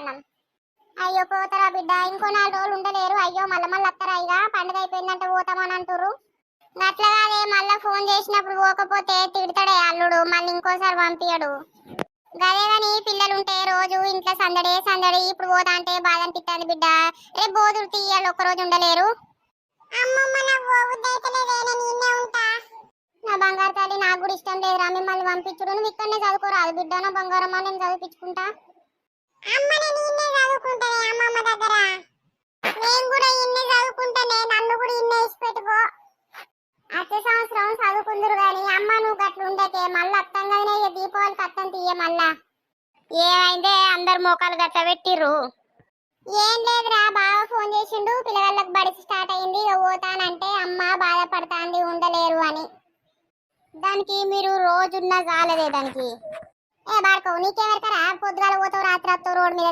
పోతానం. అయ్యో పోతారా బిడ్డ, ఇంకో 4 రోజులు ఉండలేరు. అయ్యో మళ్ళీ వస్తారా? ఇక పండుగ అయిపోయిందంటే పోతామని అంటారు. అట్లా కాదే, మళ్ళా ఫోన్ చేసినప్పుడు పోకపోతే తిడతాడే అల్లుడు, మళ్ళీ ఇంకోసారి పంపించడు. గదే గాని పిల్లలుంటే రోజు ఇంట్లో సందడే సందడి, ఇప్పుడు పోతా అంటే బాధ అనిపిస్తుంది బిడ్డ. రేపు బోధులు తీయాలి, ఒక్కరోజు ఉండలేరు. నా బంగారు తల్లి, నాకు కూడా ఇష్టం లేదురా మిమ్మల్ని పంపించుడు. నువ్వు ఇక్కడనే చదువుకోరాదు బిడ్డ, నా బంగారమ్మ, నేను చదివించుకుంటా. నేను కూడా ఇన్నే చదువుకుంటానే, నన్ను కూడా ఇన్నే ఇచ్చి పెట్టుకో. అచ్చే సంవత్సరం చదువుకుందరు గాని అమ్మ నువ్వు గట్లు ఉండకే, మళ్ళీ అత్తంగానే దీపావళికి అత్తం తీయ. మళ్ళా ఏమైందే అందరు మోకాలు గట్ట పెట్టిర్రు? ఏం లేదురా, బాగా ఫోన్ చేసిండు, పిల్లగాళ్ళకి బడిసి స్టార్ట్ అయింది, ఇక పోతానంటే అమ్మ బాధపడతాంది ఉండలేరు అని. దానికి మీరు రోజున్నా చాలదే దానికి. ఏ బాడుకోవు, నీకెవరికరా పొద్దుగాల పోతావు రాత్రి వస్తావు రోడ్డు మీద